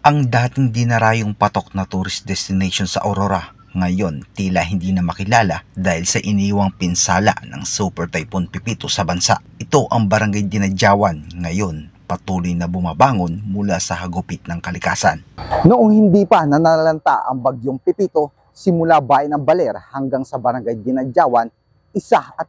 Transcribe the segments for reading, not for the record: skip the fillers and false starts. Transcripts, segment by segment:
Ang dating dinarayong patok na tourist destination sa Aurora, ngayon tila hindi na makilala dahil sa iniwang pinsala ng Super Typhoon Pipito sa bansa. Ito ang Barangay Dinadjawan, ngayon patuloy na bumabangon mula sa hagupit ng kalikasan. Noong hindi pa nananalanta ang bagyong Pipito, simula bayan ng Baler hanggang sa Barangay Dinadjawan, 1.5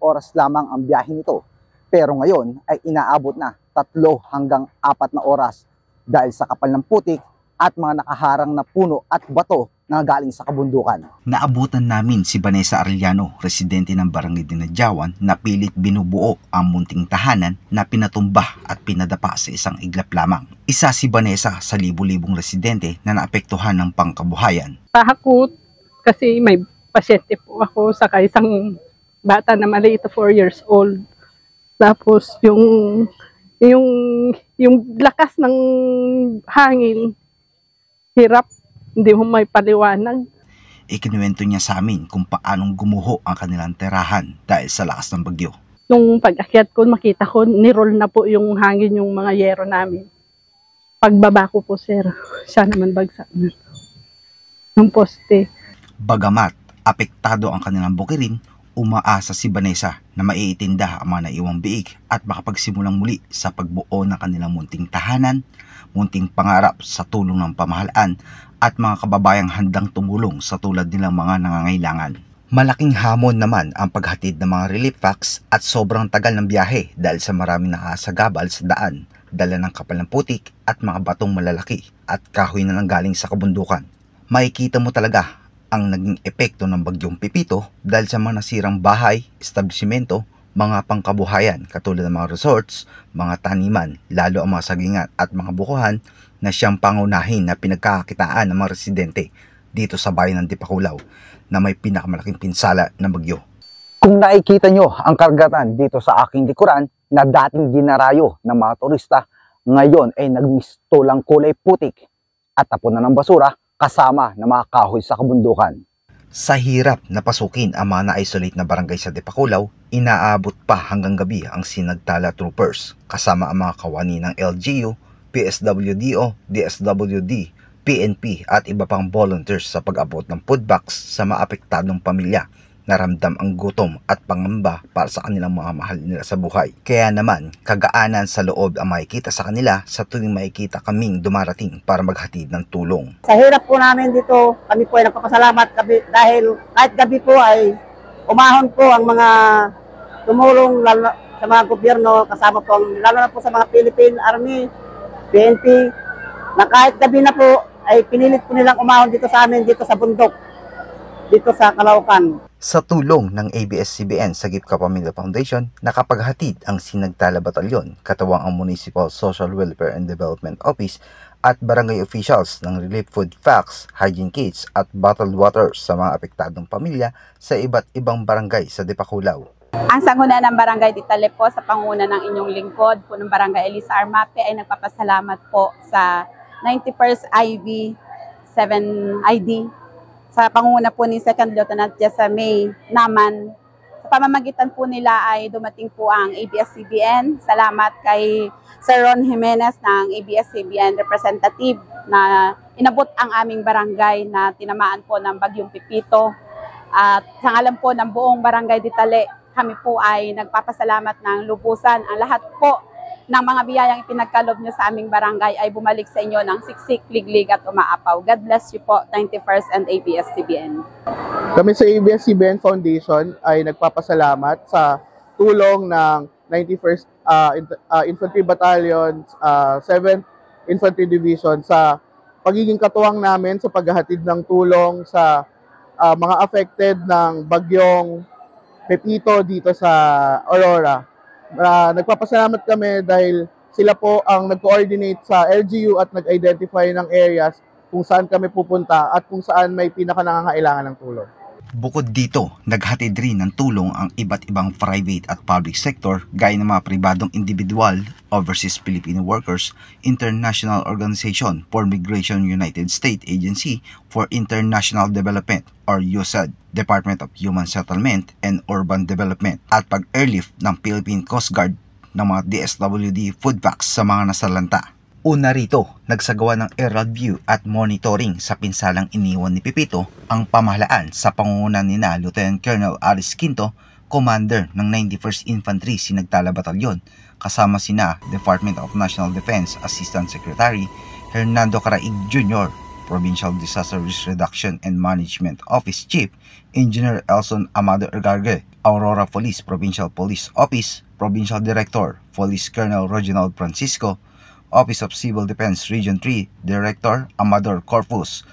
oras lamang ang biyahe nito. Pero ngayon ay inaabot na 3 hanggang 4 na oras dahil sa kapal ng putik at mga nakaharang na puno at bato na galing sa kabundukan. Naabutan namin si Vanessa Arellano, residente ng Barangay Dinadjawan, na pilit binubuo ang munting tahanan na pinatumba at pinadapa sa isang iglap lamang. Isa si Vanessa sa libu-libong residente na naapektuhan ng pangkabuhayan. Takot kasi may pasyente po ako sa isang bata na maliit, 4 years old. Tapos yung lakas ng hangin, hirap, hindi mo may paliwanag. Ikinuwento niya sa amin kung paanong gumuho ang kanilang tirahan dahil sa lakas ng bagyo. Nung pag-akyat ko, makita ko, niroll na po yung hangin yung mga yero namin. Pagbaba ko po, sir, siya naman bagsak na ng poste. Bagamat apektado ang kanilang bukirin, umaasa si Vanessa na maiitinda ang mga naiwang biig at makapagsimulang muli sa pagbuo ng kanilang munting tahanan, munting pangarap sa tulong ng pamahalaan at mga kababayang handang tumulong sa tulad nilang mga nangangailangan. Malaking hamon naman ang paghatid ng mga relief packs at sobrang tagal ng biyahe dahil sa maraming nakasagabal sa daan, dala ng kapal ng putik at mga batong malalaki at kahoy na nanggaling sa kabundukan. Makikita mo talaga ang naging epekto ng bagyong Pipito dahil sa mga nasirang bahay, establishmento, mga pangkabuhayan katulad ng mga resorts, mga taniman, lalo ang mga sagingan at mga bukuhan na siyang pangunahin na pinagkakakitaan ng mga residente dito sa bayan ng Dipakulaw na may pinakamalaking pinsala ng bagyo. Kung nakikita nyo ang karagatan dito sa aking likuran na dating dinarayo ng mga turista, ngayon ay nagmistulang kulay putik at tapon na ng basura kasama ng mga kahoy sa kabundukan. Sa hirap na pasukin ang mga na-isolate na barangay sa Dipakulaw, inaabot pa hanggang gabi ang Sinagtala Troopers kasama ang mga kawani ng LGU, PSWDO, DSWD, PNP at iba pang volunteers sa pag-abot ng food box sa mga apektadong pamilya na ramdam ang gutom at pangamba para sa kanilang mga mahal nila sa buhay. Kaya naman, kagaanan sa loob ang makikita sa kanila sa tuwing makikita kaming dumarating para maghatid ng tulong. Sa hirap po namin dito, kami po ay nagpapasalamat dahil kahit gabi po ay umahon po ang mga tumulong lalo sa mga gobyerno, kasama po lalo na po sa mga Philippine Army, PNP, na kahit gabi na po ay pinilit po nilang umahon dito sa amin, dito sa bundok, dito sa Caloocan. Sa tulong ng ABS-CBN sa Gift Pamilya Foundation, nakapaghatid ang Sinagtala Batalyon, katuwang ang Municipal Social Welfare and Development Office at barangay officials ng relief food packs, hygiene kits at bottled water sa mga apektadong pamilya sa iba't ibang barangay sa Dipakulaw. Ang sanggunian ng Barangay Ditale po sa panguna ng inyong lingkod po ng Barangay Elisa Armape ay nagpapasalamat po sa 91st IV 7ID sa panguna po ni 2nd Lieutenant Jessamay Naman. Sa pamamagitan po nila ay dumating po ang ABS-CBN. Salamat kay Sir Ron Jimenez ng ABS-CBN representative na inabot ang aming barangay na tinamaan po ng bagyong Pipito. At sa ngalan po ng buong Barangay Ditale, kami po ay nagpapasalamat ng lubusan. Ang lahat po ng mga biyayang ipinagkalob nyo sa aming barangay ay bumalik sa inyo ng siksik, liglig at umaapaw. God bless you po, 91st and ABS-CBN. Kami sa ABS-CBN Foundation ay nagpapasalamat sa tulong ng 91st Infantry Battalion, 7th Infantry Division sa pagiging katuwang namin sa paghahatid ng tulong sa mga affected ng bagyong Pipito dito sa Aurora. Nagpapasalamat kami dahil sila po ang nag-coordinate sa LGU at nag-identify ng areas kung saan kami pupunta at kung saan may pinaka-nangangailangan ng tulong. Bukod dito, naghatid rin ng tulong ang iba't ibang private at public sector gaya ng mga pribadong individual, Overseas Filipino Workers, International Organization for Migration, United States Agency for International Development or USAID, Department of Human Settlement and Urban Development at pag-airlift ng Philippine Coast Guard ng mga DSWD food packs sa mga nasalanta. Una rito, nagsagawa ng aerial view at monitoring sa pinsalang iniwan ni Pipito ang pamahalaan sa pangunguna ni Lieutenant Colonel Aris Quinto, Commander ng 91st Infantry Sinagtala Batalyon, kasama sina Department of National Defense Assistant Secretary Hernando Caraig Jr., Provincial Disaster Risk Reduction and Management Office Chief Engineer Elson Amado Ergarge, Aurora Police Provincial Police Office, Provincial Director Police Colonel Reginald Francisco, Office of Civil Defense Region 3 Director Amador Corpus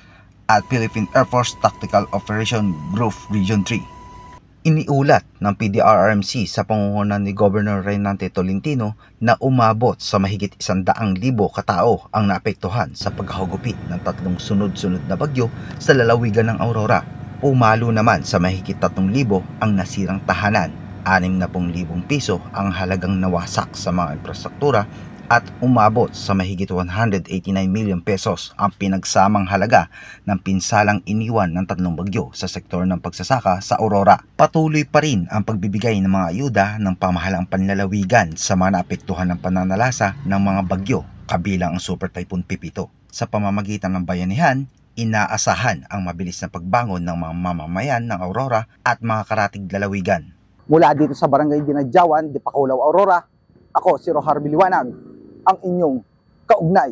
at Philippine Air Force Tactical Operation Group Region 3. Iniulat ng PDRRMC sa pangunguna ni Governor Reynante Tolentino na umabot sa mahigit 100,000 katao ang naapektuhan sa paghahugupit ng 3 sunod-sunod na bagyo sa lalawigan ng Aurora. Pumalo naman sa mahigit 3,000 ang nasirang tahanan, 60,000 piso ang halagang nawasak sa mga infrastruktura at umabot sa mahigit 189 million pesos ang pinagsamang halaga ng pinsalang iniwan ng 3 bagyo sa sektor ng pagsasaka sa Aurora. Patuloy pa rin ang pagbibigay ng mga ayuda ng pamahalang panlalawigan sa mga naapektuhan ng pananalasa ng mga bagyo kabilang ang Super Typhoon Pipito. Sa pamamagitan ng bayanihan, inaasahan ang mabilis na pagbangon ng mga mamamayan ng Aurora at mga karatig lalawigan. Mula dito sa Barangay Dinadjawan, Dipakulaw, Aurora, ako si Rohar Biliwanag, ang inyong kaugnay